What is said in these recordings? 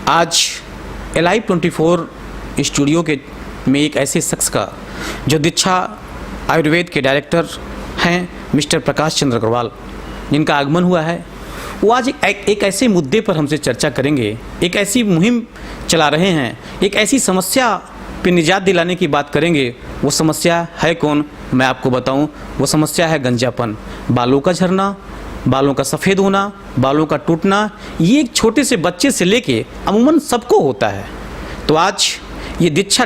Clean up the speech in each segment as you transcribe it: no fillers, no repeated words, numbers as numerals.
आज Alive 24 studio के में एक ऐसे शख्स का जो दीक्षा आयुर्वेद के डायरेक्टर हैं मिस्टर प्रकाश चंद्र अग्रवाल, जिनका आगमन हुआ है, वो आज एक ऐसे मुद्दे पर हमसे चर्चा करेंगे। एक ऐसी मुहिम चला रहे हैं, एक ऐसी समस्या पे निजात दिलाने की बात करेंगे। वो समस्या है कौन, मैं आपको बताऊं। वो समस्या है गंजापन, बालों का झरना, बालों का सफ़ेद होना, बालों का टूटना। ये एक छोटे से बच्चे से लेके अमूमन सबको होता है। तो आज ये दीक्षा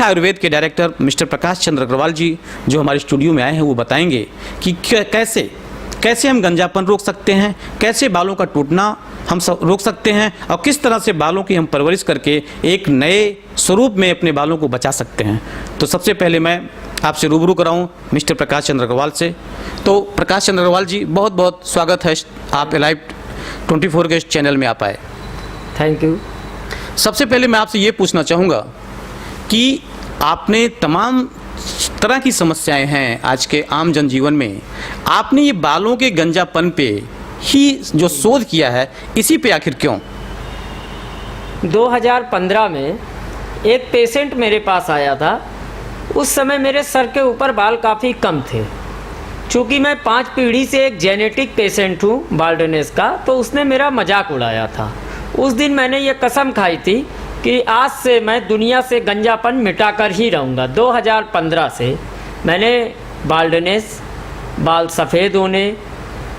आयुर्वेद के डायरेक्टर मिस्टर प्रकाश चंद्र अग्रवाल जी जो हमारे स्टूडियो में आए हैं, वो बताएंगे कि कैसे हम गंजापन रोक सकते हैं, कैसे बालों का टूटना हम रोक सकते हैं और किस तरह से बालों की हम परवरिश करके एक नए स्वरूप में अपने बालों को बचा सकते हैं। तो सबसे पहले मैं आपसे रूबरू कराऊं मिस्टर प्रकाश चंद्र अग्रवाल से। तो प्रकाश चंद्र अग्रवाल जी, बहुत बहुत स्वागत है, आप Alive 24 के चैनल में आप आए। Thank you. सबसे पहले मैं आपसे ये पूछना चाहूँगा कि आपने तमाम तरह की समस्याएं हैं आज के आम जनजीवन में, आपने ये बालों के गंजापन पे ही जो शोध किया है, इसी पे आखिर क्यों? 2015 में एक पेशेंट मेरे पास आया था। उस समय मेरे सर के ऊपर बाल काफ़ी कम थे। चूँकि मैं 5 पीढ़ी से एक जेनेटिक पेशेंट हूँ बाल्डनेस का, तो उसने मेरा मजाक उड़ाया था। उस दिन मैंने ये कसम खाई थी कि आज से मैं दुनिया से गंजापन मिटाकर ही रहूँगा। 2015 से मैंने बाल्डनेस, बाल सफ़ेद होने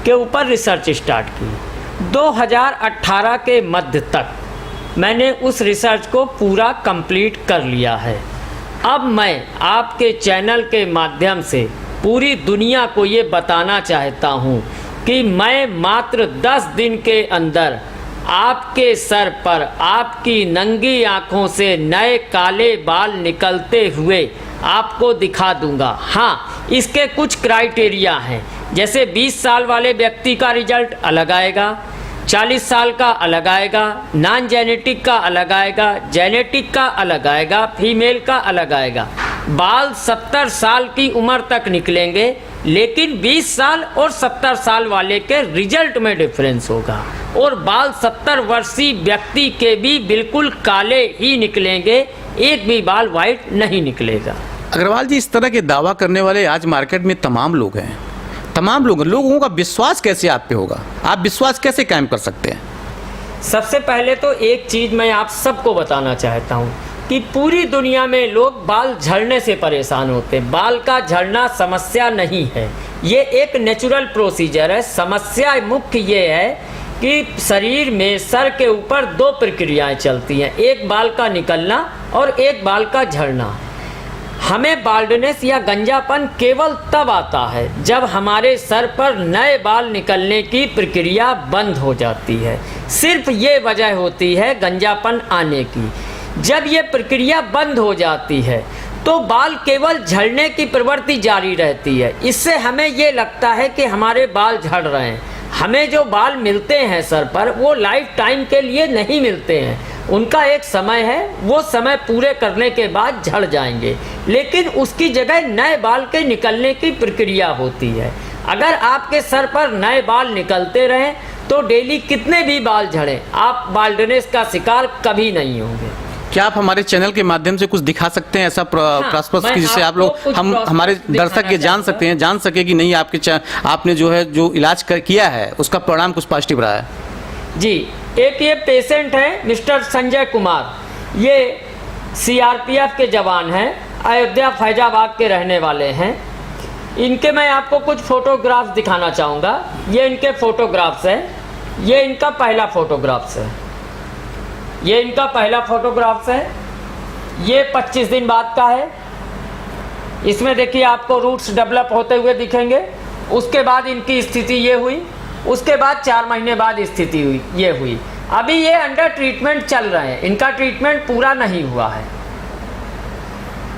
के ऊपर रिसर्च स्टार्ट की। 2018 के मध्य तक मैंने उस रिसर्च को पूरा कंप्लीट कर लिया है। अब मैं आपके चैनल के माध्यम से पूरी दुनिया को ये बताना चाहता हूँ कि मैं मात्र 10 दिन के अंदर आपके सर पर आपकी नंगी आँखों से नए काले बाल निकलते हुए आपको दिखा दूंगा। हाँ, इसके कुछ क्राइटेरिया हैं, जैसे 20 साल वाले व्यक्ति का रिजल्ट अलग आएगा, 40 साल का अलग आएगा, नॉन जेनेटिक का अलग आएगा, जेनेटिक का अलग आएगा, फीमेल का अलग आएगा। बाल 70 साल की उम्र तक निकलेंगे, लेकिन 20 साल और 70 साल वाले के रिजल्ट में डिफरेंस होगा। और बाल 70 वर्षीय व्यक्ति के भी बिल्कुल काले ही निकलेंगे, एक भी बाल वाइट नहीं निकलेगा। अग्रवाल जी, इस तरह के दावा करने वाले आज मार्केट में तमाम लोग हैं, लोगों का विश्वास कैसे आप पे होगा? आप विश्वास कैसे कायम कर सकते हैं? सबसे पहले तो एक चीज़ मैं आप सबको बताना चाहता हूँ कि पूरी दुनिया में लोग बाल झड़ने से परेशान होते हैं। बाल का झड़ना समस्या नहीं है, ये एक नेचुरल प्रोसीजर है। समस्या मुख्य ये है कि शरीर में सर के ऊपर 2 प्रक्रियाएं चलती हैं, एक बाल का निकलना और एक बाल का झड़ना। हमें बाल्डनेस या गंजापन केवल तब आता है जब हमारे सर पर नए बाल निकलने की प्रक्रिया बंद हो जाती है। सिर्फ ये वजह होती है गंजापन आने की। जब ये प्रक्रिया बंद हो जाती है तो बाल केवल झड़ने की प्रवृत्ति जारी रहती है। इससे हमें ये लगता है कि हमारे बाल झड़ रहे हैं। हमें जो बाल मिलते हैं सर पर, वो लाइफ टाइम के लिए नहीं मिलते हैं, उनका एक समय है, वो समय पूरे करने के बाद झड़ जाएंगे, लेकिन उसकी जगह नए बाल के निकलने की प्रक्रिया होती है। अगर आपके सर पर नए बाल निकलते रहें तो डेली कितने भी बाल झड़ें, आप बाल्डनेस का शिकार कभी नहीं होंगे। क्या आप हमारे चैनल के माध्यम से कुछ दिखा सकते हैं ऐसा प्रॉस्पेक्ट की, जिससे आप लोग हमारे दर्शक ये जान सके कि नहीं आपने जो इलाज किया है उसका परिणाम कुछ पॉजिटिव रहा है? जी, एक ये पेशेंट है मिस्टर संजय कुमार, ये CRPF के जवान हैं, अयोध्या फैजाबाद के रहने वाले हैं। इनके मैं आपको कुछ फोटोग्राफ्स दिखाना चाहूँगा। ये इनके फोटोग्राफ्स हैं, ये इनका पहला फोटोग्राफ्स है, ये इनका पहला फोटोग्राफ्स है, ये 25 दिन बाद का है। इसमें देखिए आपको रूट्स डेवलप होते हुए दिखेंगे। उसके बाद इनकी स्थिति ये हुई, उसके बाद 4 महीने बाद स्थिति ये हुई। अभी ये अंडर ट्रीटमेंट चल रहे हैं, इनका ट्रीटमेंट पूरा नहीं हुआ है।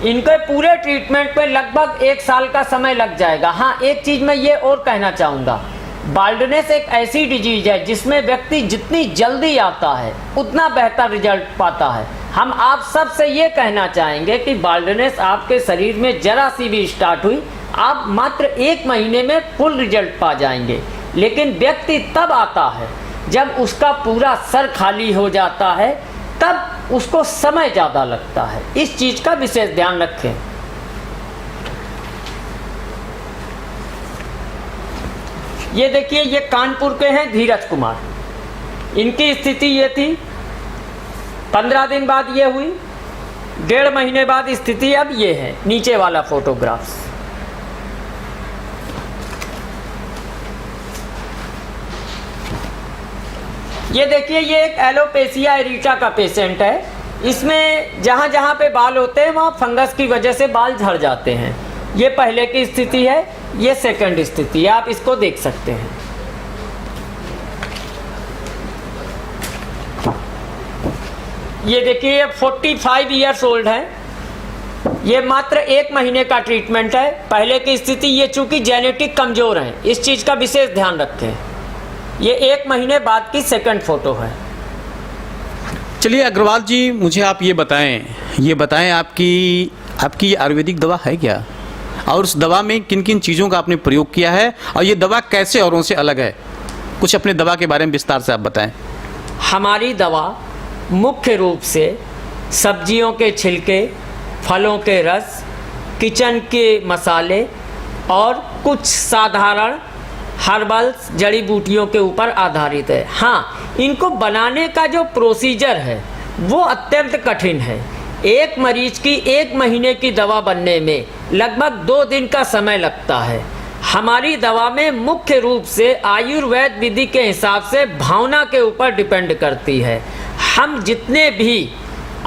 इनके पूरे ट्रीटमेंट पे लगभग 1 साल का समय लग जाएगा। हाँ, एक चीज़ मैं ये और कहना चाहूँगा, बाल्डनेस एक ऐसी डिजीज है जिसमें व्यक्ति जितनी जल्दी आता है उतना बेहतर रिजल्ट पाता है। हम आप सब से ये कहना चाहेंगे कि बाल्डनेस आपके शरीर में जरा सी भी स्टार्ट हुई, आप मात्र 1 महीने में फुल रिजल्ट पा जाएंगे। लेकिन व्यक्ति तब आता है जब उसका पूरा सर खाली हो जाता है तब उसको समय ज़्यादा लगता है। इस चीज़ का विशेष ध्यान रखें। ये देखिए, ये कानपुर के हैं धीरज कुमार। इनकी स्थिति ये थी, 15 दिन बाद ये हुई, 1.5 महीने बाद स्थिति अब ये है। नीचे वाला फोटोग्राफ्स, ये देखिए, ये एक एलोपेशिया एरिटा का पेशेंट है। इसमें जहाँ जहाँ पे बाल होते हैं वहाँ फंगस की वजह से बाल झड़ जाते हैं। ये पहले की स्थिति है, ये सेकंड स्थिति है, आप इसको देख सकते हैं। ये देखिए, ये 45 ईयर्स ओल्ड है। ये मात्र 1 महीने का ट्रीटमेंट है। पहले की स्थिति, ये चूँकि जेनेटिक कमज़ोर हैं, इस चीज़ का विशेष ध्यान रखें। ये 1 महीने बाद की सेकंड फोटो है। चलिए अग्रवाल जी, मुझे आप ये बताएं आपकी आयुर्वेदिक दवा है क्या, और उस दवा में किन किन चीज़ों का आपने प्रयोग किया है, और ये दवा कैसे औरों से अलग है। कुछ अपने दवा के बारे में विस्तार से आप बताएं। हमारी दवा मुख्य रूप से सब्जियों के छिलके, फलों के रस, किचन के मसाले और कुछ साधारण हर्बल्स, जड़ी बूटियों के ऊपर आधारित है। हाँ, इनको बनाने का जो प्रोसीजर है वो अत्यंत कठिन है। एक मरीज की 1 महीने की दवा बनने में लगभग 2 दिन का समय लगता है। हमारी दवा में मुख्य रूप से आयुर्वेद विधि के हिसाब से भावना के ऊपर डिपेंड करती है। हम जितने भी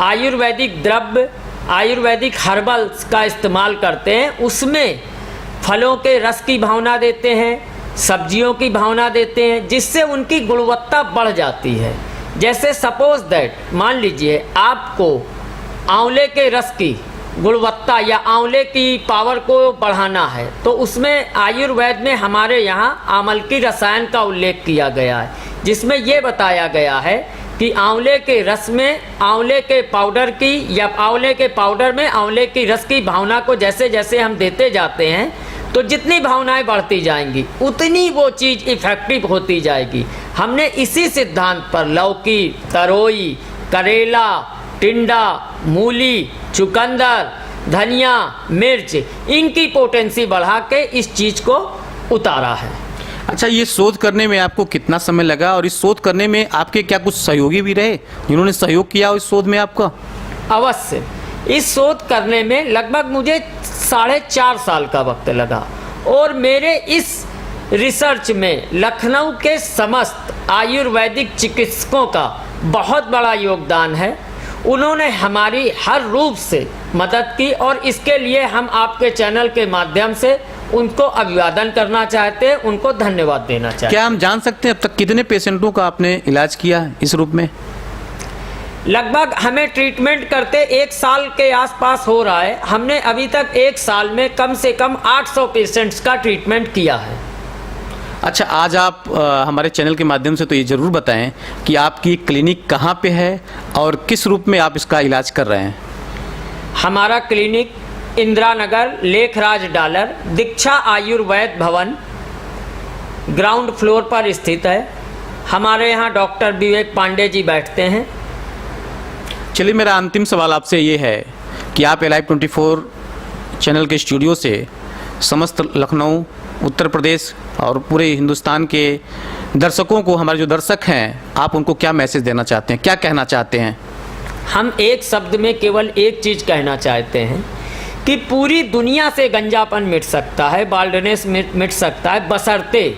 आयुर्वेदिक द्रव्य, आयुर्वेदिक हर्बल्स का इस्तेमाल करते हैं, उसमें फलों के रस की भावना देते हैं, सब्जियों की भावना देते हैं, जिससे उनकी गुणवत्ता बढ़ जाती है। जैसे सपोज दैट, मान लीजिए आपको आंवले के रस की गुणवत्ता या आंवले की पावर को बढ़ाना है, तो उसमें आयुर्वेद में हमारे यहाँ आमल की रसायन का उल्लेख किया गया है, जिसमें ये बताया गया है कि आंवले के रस में आंवले के पाउडर की या आंवले के पाउडर में आंवले की रस की भावना को जैसे जैसे हम देते जाते हैं, तो जितनी भावनाएं बढ़ती जाएंगी उतनी वो चीज़ इफ़ेक्टिव होती जाएगी। हमने इसी सिद्धांत पर लौकी, तरोई, करेला, टिंडा, मूली, चुकंदर, धनिया, मिर्च, इनकी पोटेंसी बढ़ा के इस चीज़ को उतारा है। अच्छा, ये शोध करने में आपको कितना समय लगा, और इस शोध करने में आपके क्या कुछ सहयोगी भी रहे जिन्होंने सहयोग किया इस शोध में आपका? अवश्य, इस शोध करने में लगभग मुझे 4.5 साल का वक्त लगा, और मेरे इस रिसर्च में लखनऊ के समस्त आयुर्वेदिक चिकित्सकों का बहुत बड़ा योगदान है। उन्होंने हमारी हर रूप से मदद की, और इसके लिए हम आपके चैनल के माध्यम से उनको अभिवादन करना चाहते हैं, उनको धन्यवाद देना चाहते हैं। क्या हम जान सकते हैं अब तक कितने पेशेंटों का आपने इलाज किया इस रूप में? लगभग हमें ट्रीटमेंट करते 1 साल के आसपास हो रहा है। हमने अभी तक 1 साल में कम से कम 800 पेशेंट्स का ट्रीटमेंट किया है। अच्छा, आज आप हमारे चैनल के माध्यम से तो ये ज़रूर बताएं कि आपकी क्लिनिक कहाँ पे है और किस रूप में आप इसका इलाज कर रहे हैं? हमारा क्लिनिक इंदिरा नगर, लेखराज डालर, दीक्षा आयुर्वेद भवन, ग्राउंड फ्लोर पर स्थित है। हमारे यहाँ डॉक्टर विवेक पांडे जी बैठते हैं। चलिए, मेरा अंतिम सवाल आपसे ये है कि आप Live 24 चैनल के स्टूडियो से समस्त लखनऊ, उत्तर प्रदेश और पूरे हिंदुस्तान के दर्शकों को, हमारे जो दर्शक हैं, आप उनको क्या मैसेज देना चाहते हैं, क्या कहना चाहते हैं? हम एक शब्द में केवल एक चीज़ कहना चाहते हैं कि पूरी दुनिया से गंजापन मिट सकता है, बाल्डनेस मिट सकता है, बशर्ते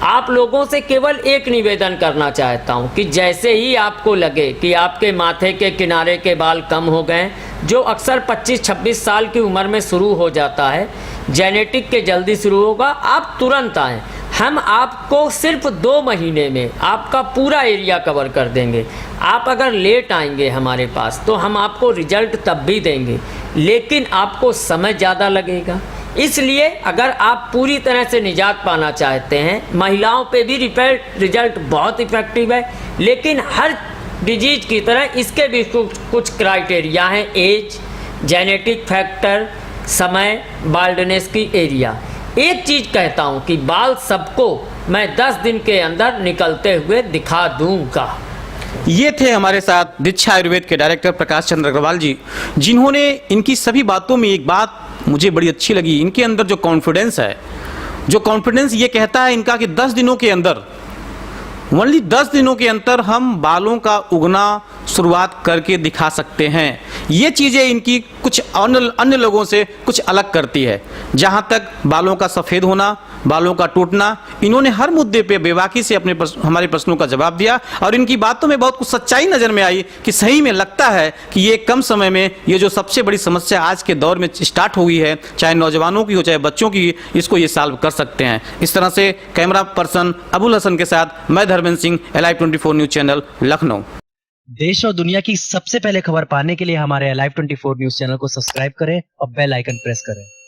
आप लोगों से केवल एक निवेदन करना चाहता हूं कि जैसे ही आपको लगे कि आपके माथे के किनारे के बाल कम हो गए, जो अक्सर 25-26 साल की उम्र में शुरू हो जाता है, जेनेटिक के जल्दी शुरू होगा, आप तुरंत आएँ। हम आपको सिर्फ 2 महीने में आपका पूरा एरिया कवर कर देंगे। आप अगर लेट आएंगे हमारे पास तो हम आपको रिजल्ट तब भी देंगे, लेकिन आपको समय ज़्यादा लगेगा। इसलिए अगर आप पूरी तरह से निजात पाना चाहते हैं, महिलाओं पे भी रिजल्ट बहुत इफ़ेक्टिव है, लेकिन हर डिजीज की तरह इसके भी कुछ क्राइटेरिया हैं, एज, जेनेटिक फैक्टर, समय, बाल्डनेस की एरिया। एक चीज़ कहता हूँ कि बाल सबको मैं 10 दिन के अंदर निकलते हुए दिखा दूंगा। ये थे हमारे साथ दीक्षा आयुर्वेद के डायरेक्टर प्रकाश चंद्र अग्रवाल जी, जिन्होंने इनकी सभी बातों में एक बात मुझे बड़ी अच्छी लगी। इनके अंदर जो कॉन्फिडेंस है, जो कॉन्फिडेंस ये कहता है इनका कि 10 दिनों के अंदर, ओनली 10 दिनों के अंदर हम बालों का उगना शुरुआत करके दिखा सकते हैं। ये चीज़ें इनकी कुछ अन्य लोगों से कुछ अलग करती है। जहाँ तक बालों का सफ़ेद होना, बालों का टूटना, इन्होंने हर मुद्दे पे बेबाकी से हमारे प्रश्नों का जवाब दिया और इनकी बातों में बहुत कुछ सच्चाई नज़र में आई कि सही में लगता है कि ये कम समय में ये जो सबसे बड़ी समस्या आज के दौर में स्टार्ट हो गई है, चाहे नौजवानों की हो चाहे बच्चों की, इसको ये सॉल्व कर सकते हैं। इस तरह से कैमरा पर्सन अबुल हसन के साथ मैं Dharmendra Singh, Alive 24 news channel, Lucknow. देश और दुनिया की सबसे पहले खबर पाने के लिए हमारे Alive 24 न्यूज चैनल को सब्सक्राइब करें और बेल आइकन प्रेस करें।